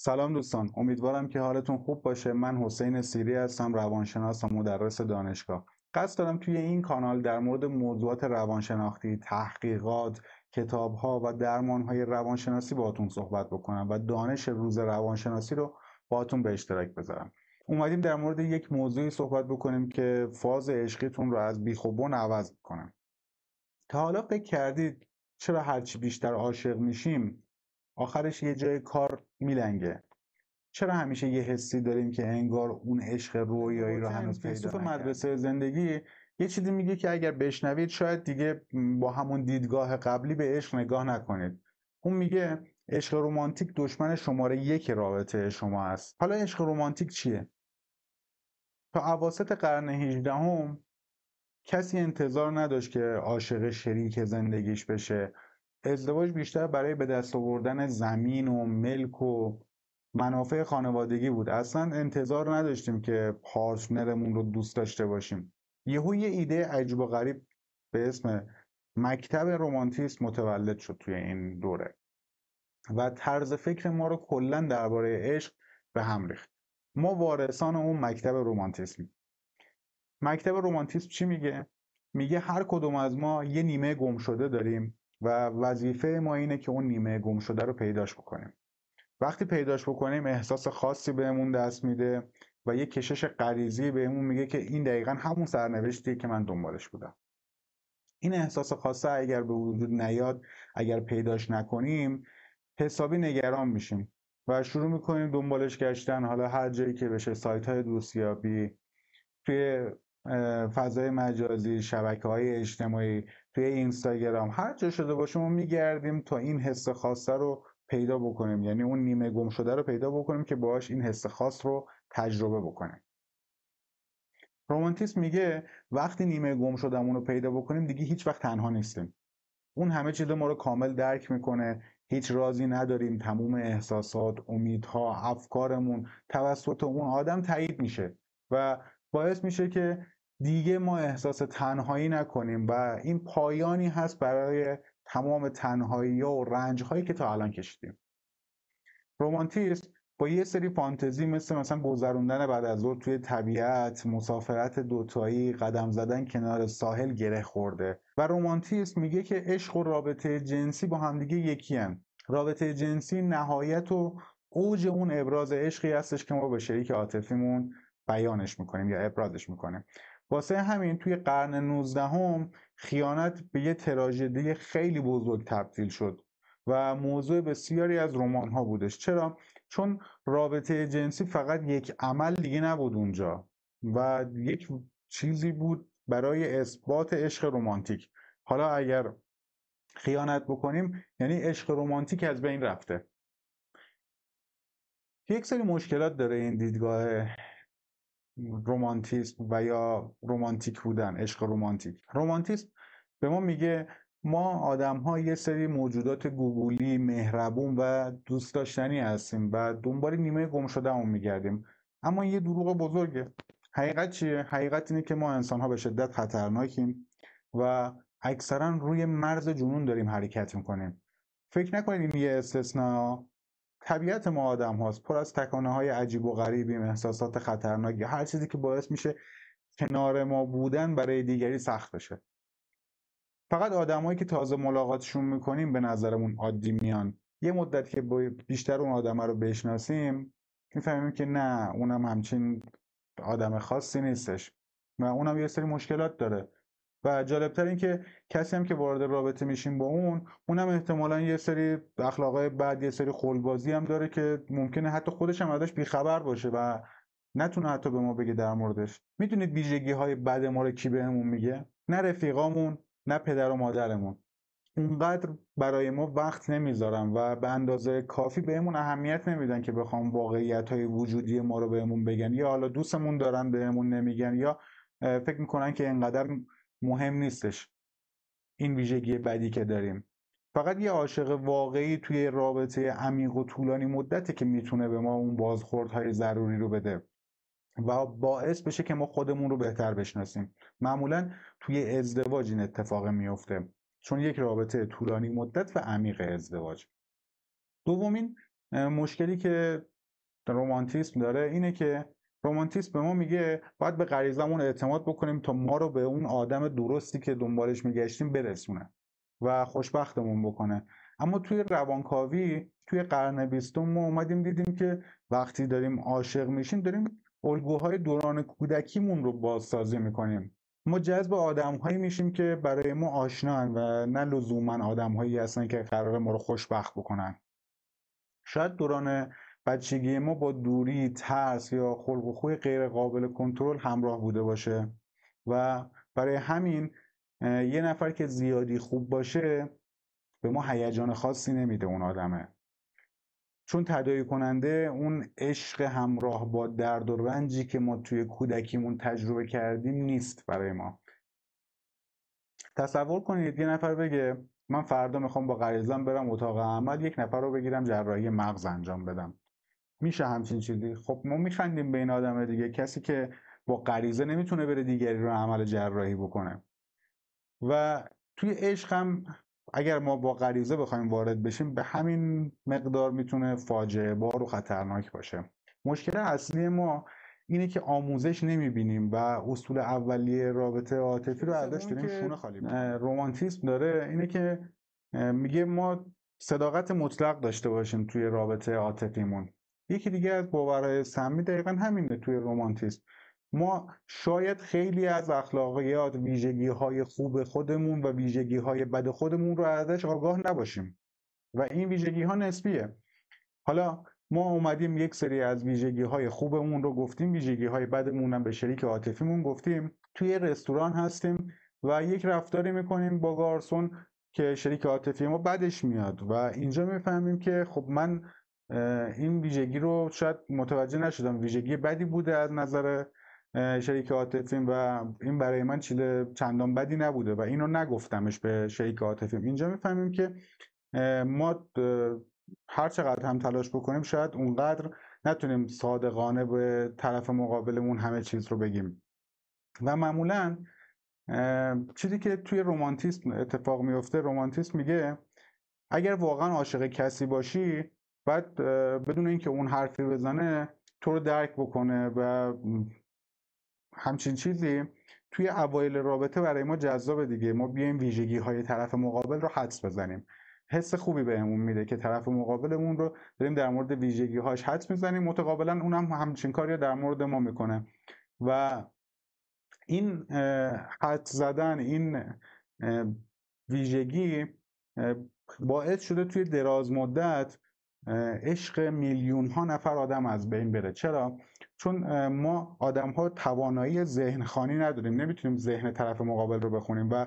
سلام دوستان، امیدوارم که حالتون خوب باشه. من حسین سیری هستم، روانشناس و مدرس دانشگاه. قصد دارم توی این کانال در مورد موضوعات روانشناختی، تحقیقات، کتاب‌ها و درمان‌های روانشناسی باهاتون صحبت بکنم و دانش روز روانشناسی رو باهاتون به اشتراک بذارم. اومدیم در مورد یک موضوعی صحبت بکنیم که فاز عشقیتون رو از بیخ و بن عوض می‌کنه. تا حالا فکر کردید چرا هرچی بیشتر عاشق میشیم آخرش یه جای کار میلنگه؟ چرا همیشه یه حسی داریم که انگار اون عشق رویایی رو هنوز پیدا نکردیم؟ مدرسه زندگی یه چیزی میگه که اگر بشنوید شاید دیگه با همون دیدگاه قبلی به عشق نگاه نکنید. اون میگه عشق رمانتیک دشمن شماره یک رابطه شما است. حالا عشق رمانتیک چیه؟ تا اواسط قرن 18 کسی انتظار نداشت که عاشق شریک زندگیش بشه. ازدواج بیشتر برای به دست آوردن زمین و ملک و منافع خانوادگی بود. اصلا انتظار نداشتیم که پارتنرمون رو دوست داشته باشیم. یهو یه ایده عجیب و غریب به اسم مکتب رمانتیسم متولد شد توی این دوره و طرز فکر ما رو کلا درباره عشق به هم ریخت. ما وارثان اون مکتب رمانتیسم. مکتب رمانتیسم چی میگه؟ میگه هر کدوم از ما یه نیمه گم شده داریم و وظیفه ما اینه که اون نیمه گم شده رو پیداش بکنیم. وقتی پیداش بکنیم احساس خاصی بهمون دست میده و یه کشش غریزی بهمون میگه که این دقیقا همون سرنوشتیه که من دنبالش بودم. این احساس خاصه اگر به وجود نیاد، اگر پیداش نکنیم، حسابی نگران میشیم و شروع میکنیم دنبالش گشتن. حالا هر جایی که بشه، سایت های دوستیابی، توی فضای مجازی، شبکه‌های اجتماعی، توی اینستاگرام، هر جا شده باشه ما میگردیم تا این حس خاصه رو پیدا بکنیم، یعنی اون نیمه گم شده رو پیدا بکنیم که باهاش این حس خاص رو تجربه بکنیم. رومانتیسم میگه وقتی نیمه گم شدهمون رو پیدا بکنیم دیگه هیچ وقت تنها نیستیم. اون همه چیز ما رو کامل درک میکنه، هیچ رازی نداریم، تموم احساسات، امیدها، افکارمون توسط اون آدم تایید میشه و باعث میشه که دیگه ما احساس تنهایی نکنیم و این پایانی هست برای تمام تنهایی و رنج هایی که تا الان کشیدیم. رمانتیسم با یه سری فانتزی مثلا گذروندن بعد از ظهر توی طبیعت، مسافرت دوتایی، قدم زدن کنار ساحل گره خورده و رمانتیسم میگه که عشق و رابطه جنسی با همدیگه یکی هن. رابطه جنسی نهایت و اوج اون ابراز عشقی هستش که ما به شریک عاطفیمون بیانش میکنیم یا ابرازش میکنیم. واسه همین توی قرن 19 خیانت به یه تراژدی خیلی بزرگ تبدیل شد و موضوع بسیاری از رمان ها بودش. چرا؟ چون رابطه جنسی فقط یک عمل دیگه نبود اونجا و یک چیزی بود برای اثبات عشق رمانتیک. حالا اگر خیانت بکنیم یعنی عشق رمانتیک از بین رفته. یک سری مشکلات داره این دیدگاه رمانتیسم و یا رمانتیک بودن، عشق رمانتیک. رمانتیسم به ما میگه ما آدم ها یه سری موجودات گوگولی، مهربون و دوست داشتنی هستیم و دنبال نیمه گم شدهمون میگردیم. اما یه دروغ بزرگه. حقیقت چیه؟ حقیقت اینه که ما انسان ها به شدت خطرناکیم و اکثرا روی مرز جنون داریم حرکت میکنیم. فکر نکنید این یه استثناء. طبیعت ما آدم هاست پر از تکانه های عجیب و غریبیم، احساسات خطرناکی، هر چیزی که باعث میشه کنار ما بودن برای دیگری سخت بشه. فقط آدمایی که تازه ملاقاتشون میکنیم به نظرمون عادی میان. یه مدت که بیشتر اون آدم رو بشناسیم میفهمیم که نه، اونم همچین آدم خاصی نیستش و اونم یه سری مشکلات داره. و جالبتر این که کسی هم که وارد رابطه میشیم با اونم احتمالاً یه سری اخلاقای بد، یه سری خلبازی هم داره که ممکنه حتی خودش هم ازش بیخبر باشه و نتونه حتی به ما بگه در موردش. میدونید ویژگی های بد ما رو کی بهمون میگه؟ نه رفیقامون، نه پدر و مادرمون. اونقدر برای ما وقت نمیذارن و به اندازه کافی بهمون اهمیت نمیدن که بخوام واقعیت‌های وجودی ما رو بهمون بگن، یا حالا دوستمون دارن بهمون نمیگن، یا فکر میکنن که اینقدر مهم نیستش این ویژگی بدی که داریم. فقط یه عاشق واقعی توی رابطه عمیق و طولانی مدته که میتونه به ما اون بازخوردهای ضروری رو بده و باعث بشه که ما خودمون رو بهتر بشناسیم. معمولا توی ازدواج این اتفاق میفته، چون یک رابطه طولانی مدت و عمیق ازدواج. دومین مشکلی که رمانتیسم داره اینه که رمانتیسم به ما میگه باید به غریزمون اعتماد بکنیم تا ما رو به اون آدم درستی که دنبالش میگشتیم برسونه و خوشبختمون بکنه. اما توی روانکاوی توی قرن 20 ما اومدیم دیدیم که وقتی داریم عاشق میشیم داریم الگوهای دوران کودکیمون رو بازسازی میکنیم. ما جذب آدم‌هایی میشیم که برای ما آشنان و نه لزوما آدم‌هایی هستن که قرار ما رو خوشبخت بکنن. شاید دوران بچگی ما با دوری، ترس یا خلق و خوی غیر قابل کنترل همراه بوده باشه و برای همین یه نفر که زیادی خوب باشه به ما هیجان خاصی نمیده اون آدمه، چون تداعی کننده اون عشق همراه با درد و رنجی که ما توی کودکیمون تجربه کردیم نیست برای ما. تصور کنید یه نفر بگه من فردا میخوام با غریزم برم اتاق عمل یک نفر رو بگیرم جراحی مغز انجام بدم. میشه همچین چیزی؟ خب ما میخندیم به این آدمه دیگه. کسی که با غریزه نمیتونه بره دیگری رو عمل جراحی بکنه. و توی عشق هم اگر ما با غریزه بخوایم وارد بشیم به همین مقدار میتونه فاجعه بار و خطرناک باشه. مشکل اصلی ما اینه که آموزش نمیبینیم و اصول اولیه رابطه عاطفی رو ازش داریم شونه خالی می‌کنیم. رمانتیسم داره اینه که میگه ما صداقت مطلق داشته باشیم توی رابطه عاطفیمون. یکی دیگه از باورهای سمی دقیقا همینه توی رمانتیسم. ما شاید خیلی از اخلاقیات، ویژگی‌های خوب خودمون و ویژگی‌های بد خودمون رو ازش آگاه نباشیم و این ویژگی‌ها نسبیه. حالا ما اومدیم یک سری از ویژگی‌های خوبمون رو گفتیم، ویژگی‌های بدمون هم به شریک عاطفیمون گفتیم. توی رستوران هستیم و یک رفتاری می‌کنیم با گارسون که شریک عاطفی ما بدش میاد و اینجا می‌فهمیم که خب من این ویژگی رو شاید متوجه نشدم، ویژگی بدی بوده از نظر شریک عاطفیم و این برای من چیز چندان بدی نبوده و اینو نگفتمش به شریک عاطفیم. اینجا می‌فهمیم که ما هر چقدر هم تلاش بکنیم شاید اونقدر نتونیم صادقانه به طرف مقابلمون همه چیز رو بگیم. و معمولا چیزی که توی رمانتیسم اتفاق میفته، رمانتیسم میگه اگر واقعا عاشق کسی باشی بعد بدون اینکه اون حرفی بزنه تو رو درک بکنه و همچین چیزی توی اوایل رابطه برای ما جذابه دیگه. ما بیایم ویژگی های طرف مقابل رو حدس بزنیم، حس خوبی بهمون میده که طرف مقابلمون رو داریم در مورد ویژگی هاش حدس میزنیم، متقابلا اونم همچین کاری در مورد ما میکنه و این حدس زدن، این ویژگی باعث شده توی دراز مدت عشق میلیون ها نفر آدم از بین بره. چرا؟ چون ما آدم ها توانایی ذهن خوانی نداریم، نمیتونیم ذهن طرف مقابل رو بخونیم و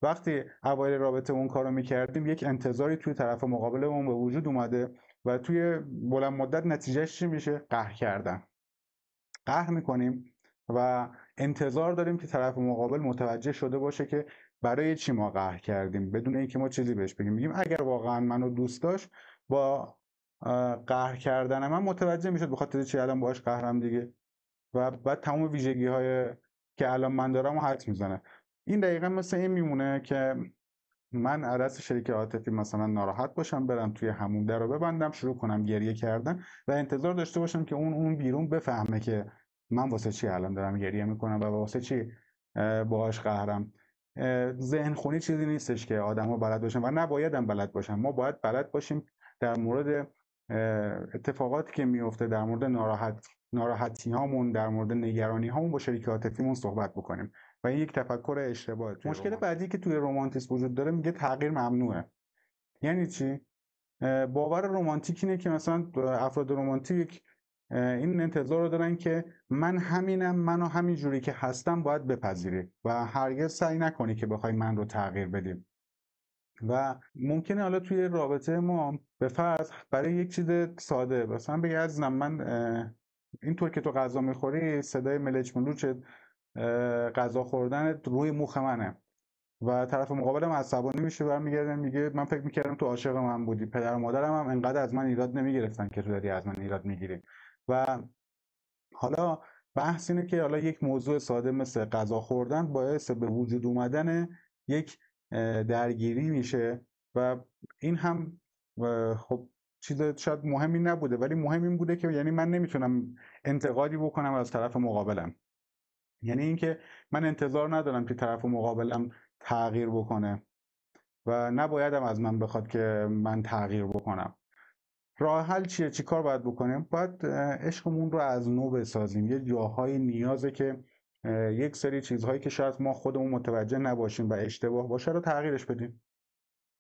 وقتی اوایل رابطه اون کارو میکردیم یک انتظاری توی طرف مقابلمون به وجود اومده و توی بلند مدت نتیجهش چی میشه؟ قهر کردن. قهر میکنیم و انتظار داریم که طرف مقابل متوجه شده باشه که برای چی ما قهر کردیم، بدون اینکه ما چیزی بهش بگیم. میگیم اگر واقعا منو دوست داشت با قهر کردن من متوجه میشد به خاطر چی الان باهاش قهرم دیگه و بعد تمام ویژگی های که الان من دارم رو حدس میزنه. این دقیقا مثل این میمونه که من عدس شریک عاطفی مثلا ناراحت باشم، برم توی همون در رو ببندم، شروع کنم گریه کردن و انتظار داشته باشم که اون بیرون بفهمه که من واسه چی الان دارم گریه میکنم و واسه چی باهاش قهرم. ذهن خونی چیزی نیستش که آدم‌ها بلد باشن و نباید هم بلد باشن. ما باید بلد باشیم در مورد اتفاقاتی که میفته، در مورد ناراحتی هامون، در مورد نگرانی هامون با شریک عاطفیمون صحبت بکنیم و این یک تفکر اشتباهه. مشکل بعدی که توی رمانتیسم وجود داره میگه تغییر ممنوعه. یعنی چی؟ باور رمانتیک اینه که مثلا افراد رمانتیک این انتظار رو دارن که من همینم، منو همین جوری که هستم باید بپذیری و هرگز سعی نکنی که بخوای من رو تغییر بدی. و ممکنه حالا توی رابطه ما به فرض برای یک چیز ساده مثلا بگی عزیزم من اینطور که تو غذا میخوری صدای ملچ ملوچ غذا خوردن روی مخ منه و طرف مقابلم عصبانی میشه و میگرده میگه من فکر میکردم تو عاشق من بودی، پدر و مادرم هم انقدر از من ایراد نمیگرفتن که تو داری از من ایراد میگیری. و حالا بحث اینه که حالا یک موضوع ساده مثل غذا خوردن باعث به وجود اومدن یک درگیری میشه و این هم خب چیز شاید مهمی نبوده، ولی مهم این بوده که یعنی من نمیتونم انتقادی بکنم از طرف مقابلم. یعنی اینکه من انتظار ندارم که طرف مقابلم تغییر بکنه و نبایدم از من بخواد که من تغییر بکنم. راه حل چیه؟ چی کار باید بکنیم؟ باید عشقمون رو از نو بسازیم. یه جاهای نیازه که یک سری چیزهایی که شاید ما خودمون متوجه نباشیم و اشتباه باشه رو تغییرش بدیم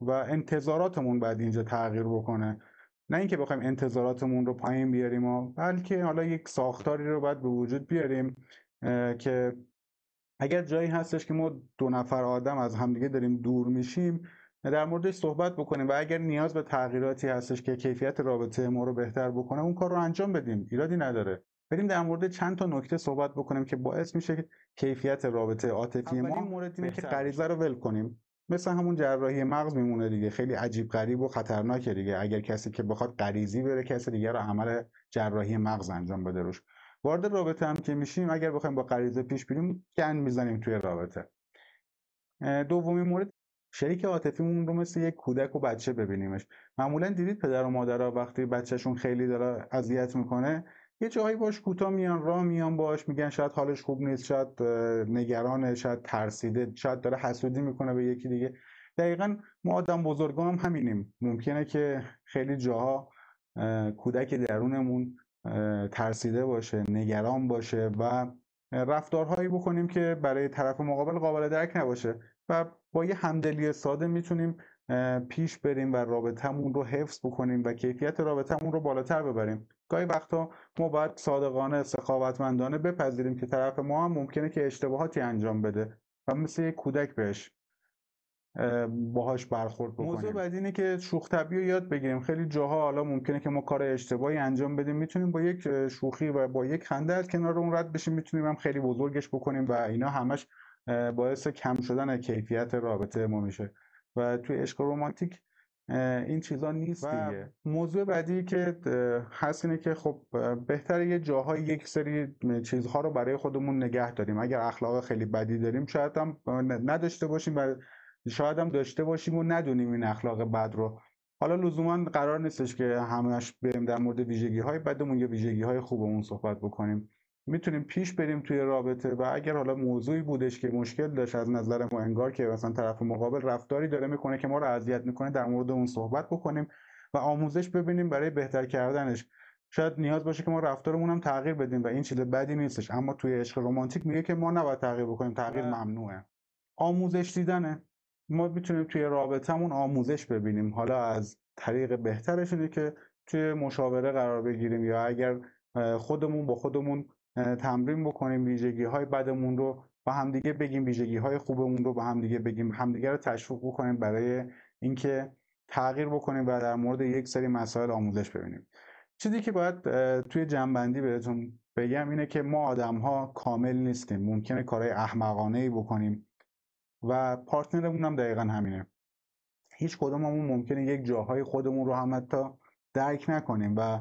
و انتظاراتمون باید اینجا تغییر بکنه. نه اینکه بخوایم انتظاراتمون رو پایین بیاریم بلکه حالا یک ساختاری رو باید به وجود بیاریم که اگر جایی هستش که ما دو نفر آدم از همدیگه داریم دور میشیم در موردش صحبت بکنیم و اگر نیاز به تغییراتی هستش که کیفیت رابطه ما رو بهتر بکنه اون کار رو انجام بدیم، ایرادی نداره. بریم در مورد چند تا نکته صحبت بکنیم که باعث میشه که کیفیت رابطه عاطفی ما مورد اینه که غریزه رو ول کنیم. مثل همون جراحی مغز میمونه دیگه، خیلی عجیب غریب و خطرناکه دیگه اگر کسی که بخواد غریزی بره کسی دیگه رو عمل جراحی مغز انجام بده روش. وارد رابطه هم که میشیم اگر بخوایم با غریزه پیش بریم گند میزنیم توی رابطه. دومین مورد، شریک عاطفیمون رو مثل یک کودک و بچه ببینیمش. معمولا دیدید پدر و مادرها وقتی بچهشون خیلی داره اذیت میکنه یه جایی باش کوتاه میان، راه میان باش، میگن شاید حالش خوب نیست، شاید نگرانه، شاید ترسیده، شاید داره حسودی میکنه به یکی دیگه. دقیقا ما آدم بزرگا هم همینیم. ممکنه که خیلی جاها کودک درونمون ترسیده باشه، نگران باشه و رفتارهایی بکنیم که برای طرف مقابل قابل درک نباشه و با یه همدلی ساده میتونیم پیش بریم و رابطمون رو حفظ بکنیم و کیفیت رابطمون رو بالاتر ببریم. گاهی وقتا ما باید صادقانه، سخاوتمندانه بپذیریم که طرف ما هم ممکنه که اشتباهاتی انجام بده و مثل یک کودک بهش باهاش برخورد بکنیم. موضوع بعد اینه که شوخ طبعی رو یاد بگیریم. خیلی جاها حالا ممکنه که ما کار اشتباهی انجام بدیم، میتونیم با یک شوخی و با یک خنده از کنار اون رد بشیم، میتونیم هم خیلی بزرگش بکنیم و اینا همش باعث کم شدن کیفیت رابطه ما میشه و توی عشق رمانتیک این چیزا نیست دیگه. موضوع بعدی که هست اینه که خب بهتره یه جاهای یک سری چیزها رو برای خودمون نگه داریم. اگر اخلاق خیلی بدی داریم شاید هم نداشته باشیم و شاید هم داشته باشیم و ندونیم این اخلاق بد رو. حالا لزوما قرار نیستش که همش بریم در مورد ویژگی‌های بدمون یا ویژگی‌های خوبمون صحبت بکنیم. میتونیم پیش بریم توی رابطه و اگر حالا موضوعی بودش که مشکل داشت از نظر ما، انگار که مثلا طرف مقابل رفتاری داره میکنه که ما رو اذیت میکنه، در مورد اون صحبت بکنیم و آموزش ببینیم برای بهتر کردنش. شاید نیاز باشه که ما رفتارمون هم تغییر بدیم و این چیز بدی نیستش، اما توی عشق رمانتیک میگه که ما نباید تغییر بکنیم، تغییر ممنوعه. آموزش دیدنه. ما میتونیم توی رابطمون آموزش ببینیم. حالا از طریق بهترش اینه که توی مشاوره قرار بگیریم یا اگر خودمون با خودمون تمرین بکنیم ویژگی‌های بدمون رو با همدیگه بگیم، ویژگی‌های خوبمون رو با همدیگه بگیم، همدیگه رو تشویق بکنیم برای اینکه تغییر بکنیم و در مورد یک سری مسائل آموزش ببینیم. چیزی که باید توی جنبندی بهتون بگم اینه که ما آدم‌ها کامل نیستیم. ممکنه کارهای احمقانه‌ای بکنیم و پارتنرمون هم دقیقا همینه. هیچ کدوممون ممکنه یک جاهای خودمون رو هم حتی درک نکنیم و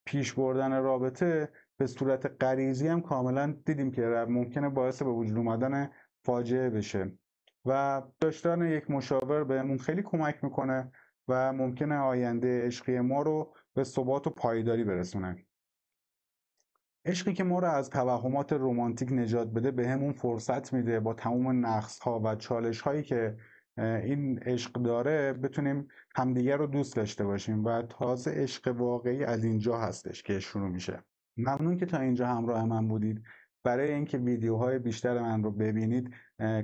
پیش بردن رابطه به صورت غریزی هم کاملا دیدیم که ممکنه باعث به وجود اومدن فاجعه بشه و داشتن یک مشاور بهمون خیلی کمک میکنه و ممکنه آینده عشقی ما رو به ثبات و پایداری برسونه. عشقی که ما رو از توهمات رمانتیک نجات بده بهمون فرصت میده با تمام نقص‌ها و چالش‌هایی که این عشق داره بتونیم همدیگه رو دوست داشته باشیم و تازه عشق واقعی از اینجا هستش که شروع میشه. ممنون که تا اینجا همراه من بودید. برای اینکه ویدیوهای بیشتر من رو ببینید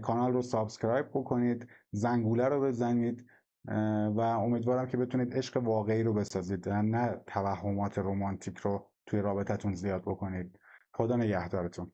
کانال رو سابسکرایب بکنید، زنگوله رو بزنید و امیدوارم که بتونید عشق واقعی رو بسازید، نه توهمات رمانتیک رو توی رابطتون زیاد بکنید. خدا نگهدارتون.